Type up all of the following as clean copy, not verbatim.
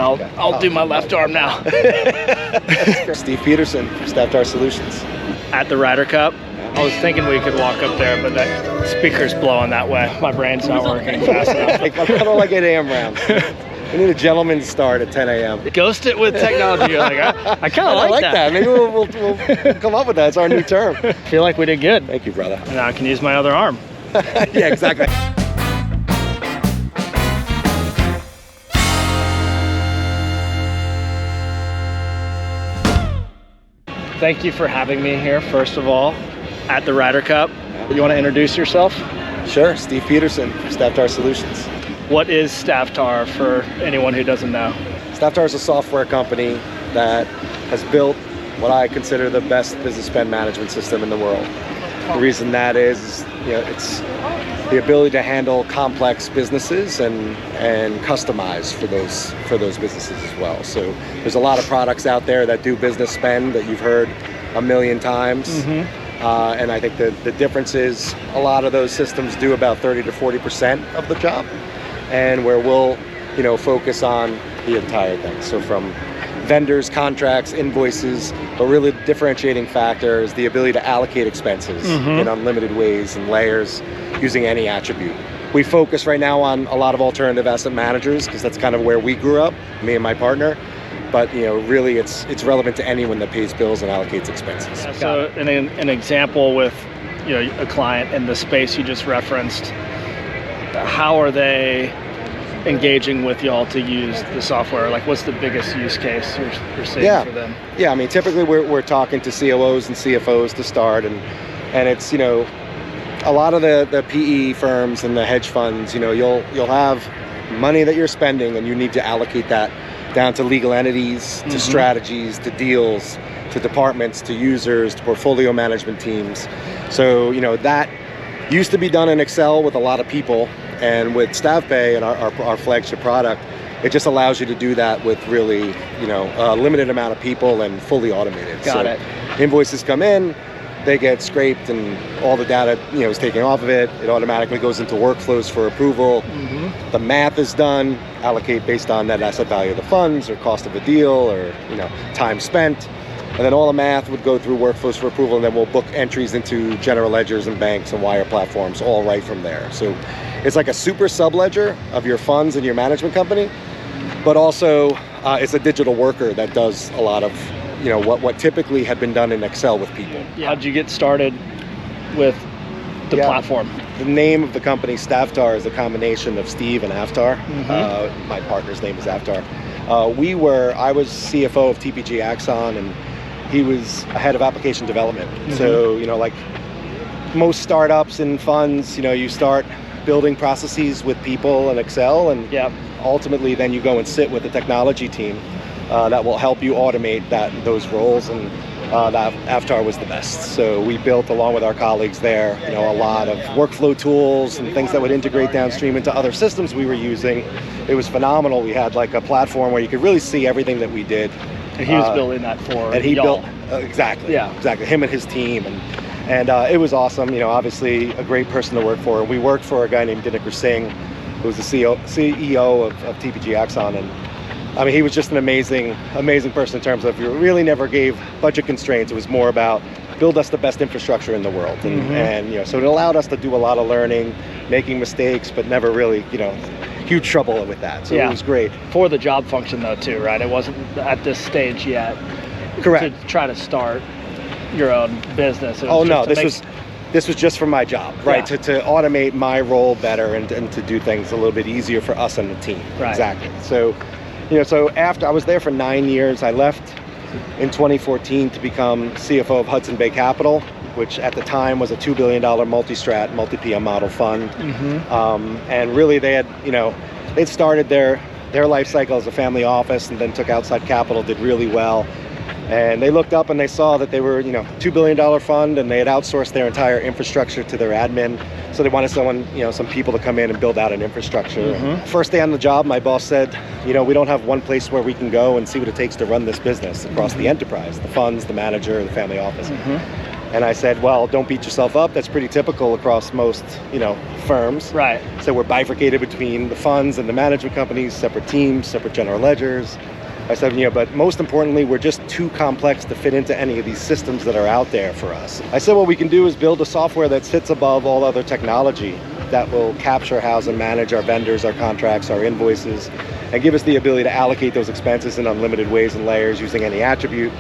I'll do my left arm now. Steve Petersen, Stavtar Solutions. At the Ryder Cup, I was thinking we could walk up there, but that speaker's blowing that way. My brain's not working fast enough. I don't like 8 a.m. rounds. We need a gentleman's start at 10 a.m. Ghost it with technology. You're like, I kind of like that. Maybe we'll come up with that. It's our new term. Feel like we did good. Thank you, brother. And now I can use my other arm. Yeah, exactly. Thank you for having me here, first of all, at the Ryder Cup. You want to introduce yourself? Sure, Steve Petersen, Stavtar Solutions. What is Stavtar for anyone who doesn't know? Stavtar is a software company that has built what I consider the best business spend management system in the world. The reason that is, it's the ability to handle complex businesses and customize for those businesses as well. So there's a lot of products out there that do business spend that you've heard a million times. And I think the difference is a lot of those systems do about 30 to 40% of the job, and where we'll focus on the entire thing. So from vendors, contracts, invoices, but really the differentiating factor is the ability to allocate expenses in unlimited ways and layers using any attribute. We focus right now on a lot of alternative asset managers because that's kind of where we grew up, me and my partner. But really it's relevant to anyone that pays bills and allocates expenses. So an example with a client in the space you just referenced, how are they engaging with y'all to use the software? Like, what's the biggest use case you're seeing for them? Yeah, I mean, typically we're talking to COOs and CFOs to start, and it's a lot of the PE firms and the hedge funds. You'll have money that you're spending, and you need to allocate that down to legal entities, to strategies, to deals, to departments, to users, to portfolio management teams. So that used to be done in Excel with a lot of people. And with StavPay and our flagship product, it just allows you to do that with really, a limited amount of people and fully automated. Got it. Invoices come in, they get scraped, and all the data, is taken off of it. It automatically goes into workflows for approval. The math is done, allocate based on net asset value of the funds or cost of a deal or, time spent. And then all the math would go through workflows for approval, and then we'll book entries into general ledgers and banks and wire platforms all right from there. So it's like a super subledger of your funds and your management company, but also it's a digital worker that does a lot of what typically had been done in Excel with people. How'd you get started with the platform? The name of the company, Stavtar, is a combination of Steve and Avtar. My partner's name is Avtar. I was CFO of TPG Axon, and he was head of application development. So, like most startups and funds, you start building processes with people in Excel, and ultimately then you go and sit with the technology team that will help you automate those roles, and that Avtar was the best. So we built, along with our colleagues there, a lot of workflow tools and things that would integrate downstream into other systems we were using. It was phenomenal. We had like a platform where you could really see everything that we did. And he was building that for and he y'all. built exactly him and his team, and it was awesome. Obviously a great person to work for. We worked for a guy named Dinakar Singh, who was the CEO of TPG Axon, and I mean, he was just an amazing person in terms of, you really never gave budget constraints. It was more about build us the best infrastructure in the world, and so it allowed us to do a lot of learning, making mistakes, but never really huge trouble with that. So it was great. For the job function though too, right? It wasn't at this stage yet. Correct. To try to start your own business. This was just for my job, right? To automate my role better and to do things a little bit easier for us and the team. Right. Exactly. So, so after I was there for 9 years, I left in 2014 to become CFO of Hudson Bay Capital, which at the time was a $2 billion multi-strat, multi-PM model fund. And really they had, they'd started their life cycle as a family office and then took outside capital, did really well. And they looked up and they saw that they were, $2 billion fund, and they had outsourced their entire infrastructure to their admin. So they wanted some people to come in and build out an infrastructure. First day on the job, my boss said, we don't have one place where we can go and see what it takes to run this business across the enterprise, the funds, the manager, the family office. And I said, well, don't beat yourself up. That's pretty typical across most, firms. Right. So we're bifurcated between the funds and the management companies, separate teams, separate general ledgers. I said, but most importantly, we're just too complex to fit into any of these systems that are out there for us. I said, what we can do is build a software that sits above all other technology that will capture, house, and manage our vendors, our contracts, our invoices, and give us the ability to allocate those expenses in unlimited ways and layers using any attribute.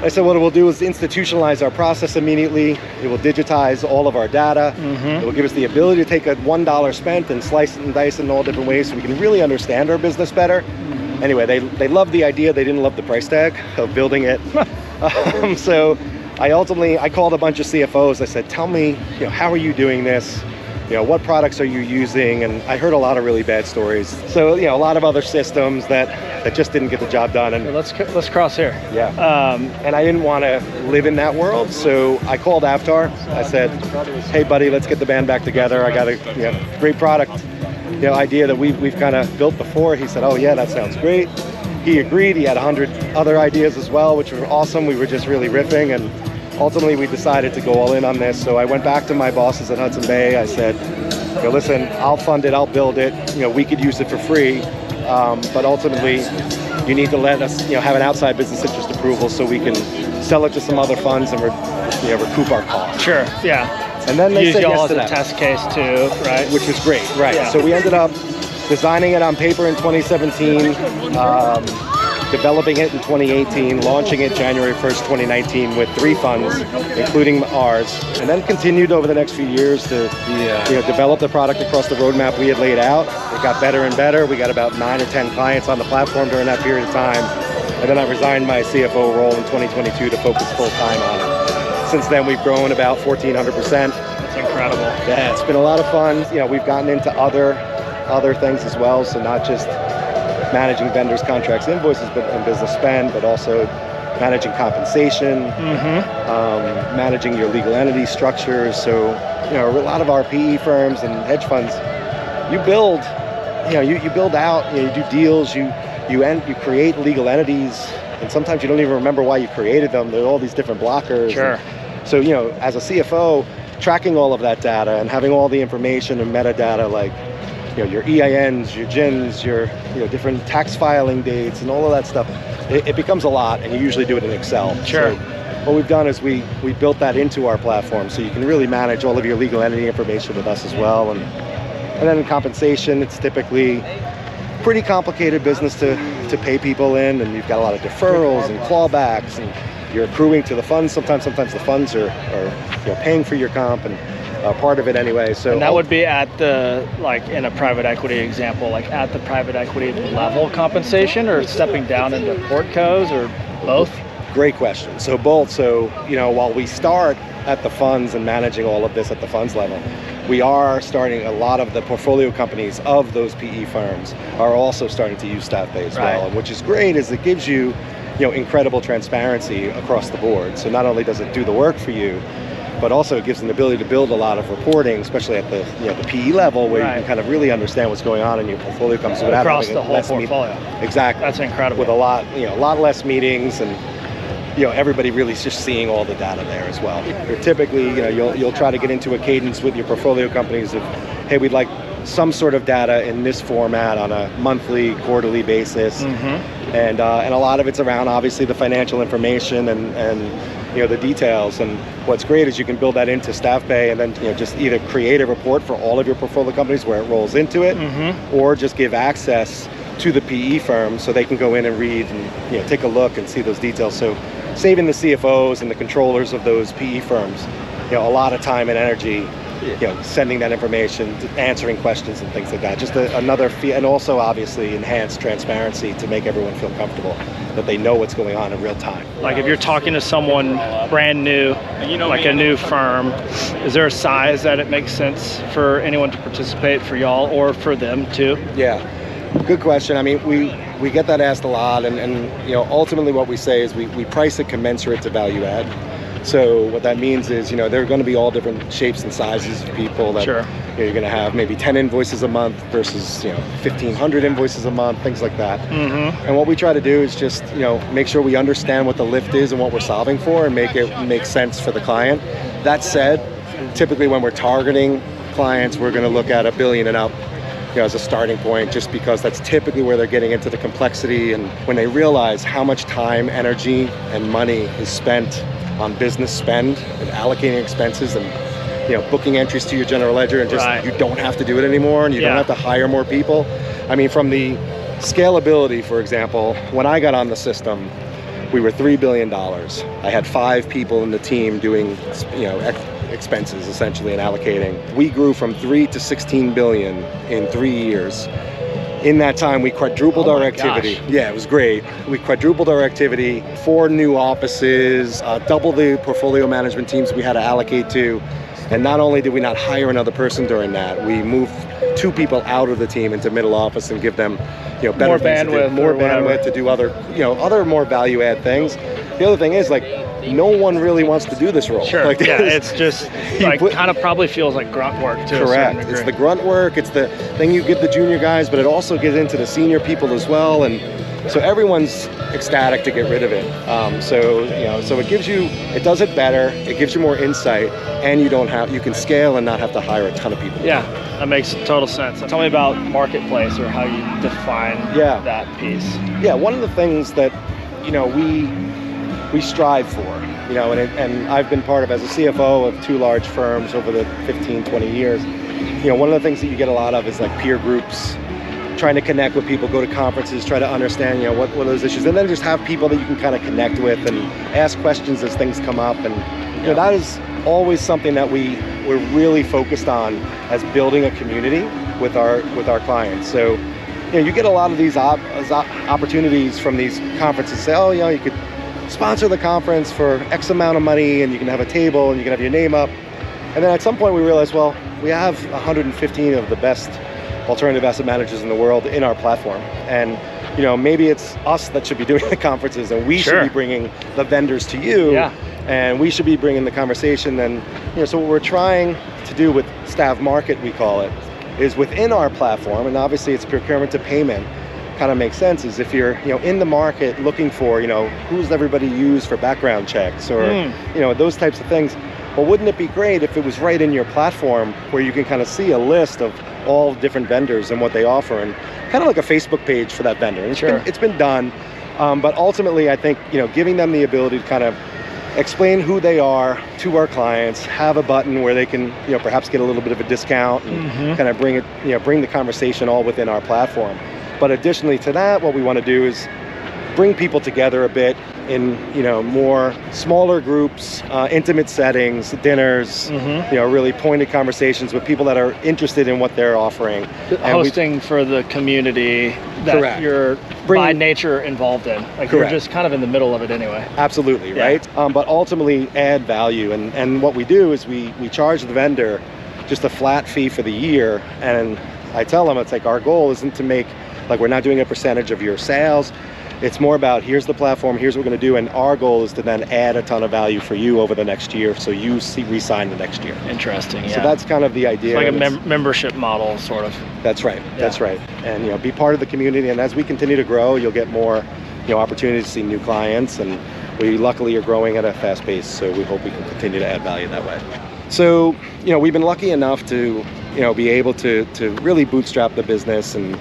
I said what it will do is institutionalize our process immediately. It will digitize all of our data. It will give us the ability to take a $1 spent and slice it and dice it in all different ways so we can really understand our business better. Anyway, they loved the idea. They didn't love the price tag of building it. So I called a bunch of CFOs. I said, tell me, how are you doing this? What products are you using? And I heard a lot of really bad stories. So, a lot of other systems that just didn't get the job done. And let's cross here. Yeah. And I didn't want to live in that world. So I called Stavtar. I said, hey, buddy, let's get the band back together. I got a great product idea that we've kind of built before. He said, oh, yeah, that sounds great. He agreed. He had 100 other ideas as well, which were awesome. We were just really riffing. And ultimately, we decided to go all in on this. So I went back to my bosses at Hudson Bay. I said, listen, I'll fund it, I'll build it. We could use it for free, but ultimately, you need to let us, have an outside business interest approval so we can sell it to some other funds and recoup our costs. Sure. Yeah. And then they use said y'all yes as to a that, test case too, right? which was great. Right. Yeah. So we ended up designing it on paper in 2017. Developing it in 2018, launching it January 1st, 2019 with 3 funds, including ours, and then continued over the next few years to develop the product across the roadmap we had laid out. It got better and better. We got about 9 or 10 clients on the platform during that period of time, and then I resigned my CFO role in 2022 to focus full time on it. Since then, we've grown about 1,400%. That's incredible. Yeah, it's been a lot of fun. We've gotten into other things as well, so not just managing vendors, contracts, invoices, and business spend, but also managing compensation, managing your legal entity structures. So, a lot of our PE firms and hedge funds, you build out, you do deals, you create legal entities, and sometimes you don't even remember why you created them. There are all these different blockers. Sure. So, as a CFO, tracking all of that data and having all the information and metadata like your EINs, your GINs, your different tax filing dates and all of that stuff, it becomes a lot, and you usually do it in Excel. Sure. So what we've done is we built that into our platform, so you can really manage all of your legal entity information with us as well. And then in compensation, it's typically pretty complicated business to pay people in, and you've got a lot of deferrals and clawbacks, and you're accruing to the funds. Sometimes the funds are paying for your comp, and part of it anyway. So and that would be at the, in a private equity example, at the private equity level compensation, or stepping down into portcos, or both? Great question. So both. So, while we start at the funds and managing all of this at the funds level, we are starting, a lot of the portfolio companies of those PE firms are also starting to use StaffPay as well. And which is great, is it gives you, incredible transparency across the board. So not only does it do the work for you, but also it gives them the ability to build a lot of reporting, especially at the the PE level, where you can kind of really understand what's going on in your portfolio companies without across having the whole portfolio. Exactly. That's incredible. With a lot less meetings, and everybody really is just seeing all the data there as well. You're typically, you'll try to get into a cadence with your portfolio companies of, hey, we'd like some sort of data in this format on a monthly, quarterly basis, and a lot of it's around obviously the financial information and the details. And what's great is you can build that into StaffPay, and then just either create a report for all of your portfolio companies where it rolls into it, or just give access to the PE firm so they can go in and read and take a look and see those details. So saving the CFOs and the controllers of those PE firms a lot of time and energy sending that information, answering questions and things like that. Just another fee, and also obviously enhanced transparency to make everyone feel comfortable that they know what's going on in real time. Like if you're talking to someone brand new, like a new firm, is there a size that it makes sense for anyone to participate, for y'all or for them too? Yeah, good question. I mean, we get that asked a lot, and ultimately what we say is we price it commensurate to value add. So what that means is, there are going to be all different shapes and sizes of people that Sure. you're going to have maybe 10 invoices a month versus 1,500 invoices a month, things like that. And what we try to do is just make sure we understand what the lift is and what we're solving for, and make it make sense for the client. That said, typically when we're targeting clients, we're going to look at $1 billion and up as a starting point, just because that's typically where they're getting into the complexity, and when they realize how much time, energy, and money is spent on business spend and allocating expenses and booking entries to your general ledger, and just Right. you don't have to do it anymore, and you don't have to hire more people. I mean, from the scalability, for example, when I got on the system, we were $3 billion. I had 5 people in the team doing expenses essentially and allocating. We grew from 3 to 16 billion in 3 years. In that time, we quadrupled our activity. Gosh. Yeah, it was great. We quadrupled our activity, 4 new offices, double the portfolio management teams we had to allocate to. And not only did we not hire another person during that, we moved 2 people out of the team into middle office and give them, better More things to do, bandwidth more or whatever. bandwidth to do other more value add things. The other thing is, no one really wants to do this role. Sure. It's just kind of probably feels like grunt work too. Correct. It's the grunt work. It's the thing you give the junior guys, but it also gets into the senior people as well. And so everyone's ecstatic to get rid of it. So it does it better. It gives you more insight, and you can scale and not have to hire a ton of people. Yeah, that makes total sense. Tell me about marketplace, or how you define that piece. Yeah, one of the things that we strive for, and I've been part of as a CFO of 2 large firms over the 15, 20 years. One of the things that you get a lot of is peer groups, trying to connect with people, go to conferences, try to understand, what are those issues, and then just have people that you can kind of connect with and ask questions as things come up. And that is always something that we're really focused on, as building a community with our clients. So you get a lot of these opportunities from these conferences. Say, you could sponsor the conference for X amount of money, and you can have a table, and you can have your name up. And then at some point we realized, well, we have 115 of the best alternative asset managers in the world in our platform. And maybe it's us that should be doing the conferences, and we should be bringing the vendors to you. And we should be bringing the conversation. And so what we're trying to do with Stav Market, we call it, is within our platform, and obviously it's procurement to payment, kind of makes sense, is if you're in the market looking for who's everybody use for background checks, or those types of things. Well, wouldn't it be great if it was right in your platform, where you can kind of see a list of all different vendors and what they offer, and kind of like a Facebook page for that vendor. And it's been done, but ultimately I think giving them the ability to kind of explain who they are to our clients, have a button where they can perhaps get a little bit of a discount, and kind of bring the conversation all within our platform. But additionally to that, what we want to do is bring people together a bit in more smaller groups, intimate settings, dinners, really pointed conversations with people that are interested in what they're offering. Hosting for the community that you're by nature involved in. You're just kind of in the middle of it anyway. Absolutely, right? But ultimately add value. And what we do is we charge the vendor just a flat fee for the year. And I tell them, it's our goal isn't to make, we're not doing a percentage of your sales. It's more about, here's the platform, here's what we're going to do, and our goal is to then add a ton of value for you over the next year, so you re-sign the next year. Interesting. So that's kind of the idea. It's like a membership model, sort of. That's right. That's right. And be part of the community. And as we continue to grow, you'll get more opportunities to see new clients. And we luckily are growing at a fast pace, so we hope we can continue to add value that way. So we've been lucky enough to be able to really bootstrap the business, and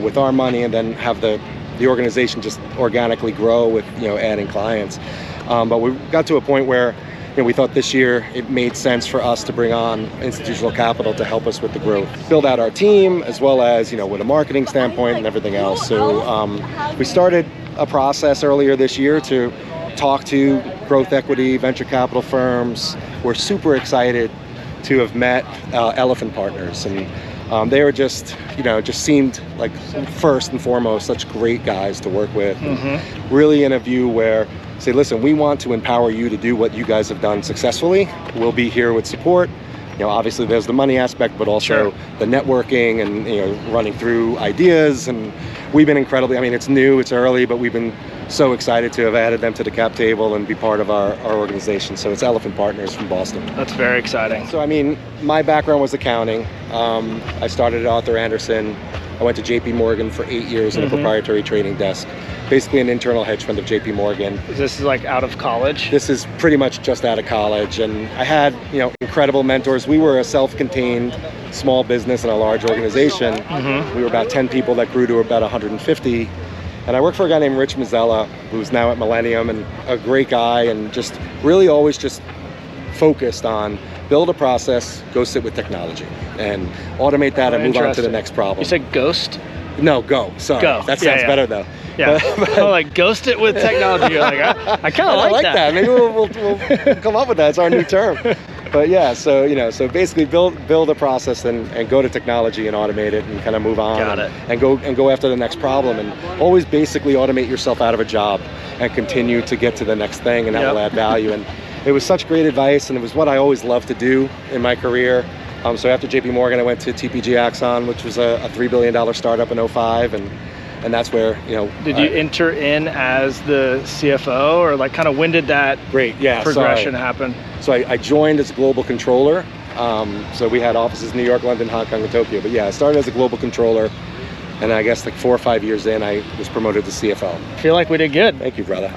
with our money, and then have the organization just organically grow with adding clients. But we got to a point where we thought this year it made sense for us to bring on institutional capital to help us with the growth, build out our team, as well as with a marketing standpoint and everything else. So we started a process earlier this year to talk to growth equity, venture capital firms. We're super excited to have met Elephant Partners, and they were just seemed like, first and foremost, such great guys to work with. Really in a view where, say, listen, we want to empower you to do what you guys have done successfully. We'll be here with support. obviously there's the money aspect, but also Sure. the networking and, running through ideas. And we've been incredibly, I mean, it's new, it's early, but we've been so excited to have added them to the cap table and be part of our organization. So it's Elephant Partners from Boston. That's very exciting. So, I mean, my background was accounting. I started at Arthur Andersen. I went to JP Morgan for 8 years in a proprietary trading desk, basically an internal hedge fund of JP Morgan. Is this like out of college? This is pretty much just out of college, and I had, incredible mentors. We were a self-contained small business in a large organization. We were about 10 people that grew to about 150. And I worked for a guy named Rich Mazzella, who's now at Millennium, and a great guy, and just really always just focused on build a process, go sit with technology, and automate that and move on to the next problem. You said ghost? No, go. Sorry. Go. That sounds better though. Yeah. Oh, like ghost it with technology. You're like, I kind of like that. Maybe we'll come up with that. It's our new term. But yeah, so so basically build a process and go to technology and automate it and kind of move on. Got it. And go after the next problem, and always basically automate yourself out of a job and continue to get to the next thing, and that will add value. And it was such great advice, and it was what I always loved to do in my career. So after JP Morgan, I went to TPG Axon, which was a $3 billion startup in 2005, and that's where, Did you enter in as the CFO, or like kind of when did that progression happen? So I joined as global controller. So we had offices in New York, London, Hong Kong, and Tokyo. But yeah, I started as a global controller, and I guess like 4 or 5 years in, I was promoted to CFO. I feel like we did good. Thank you, brother.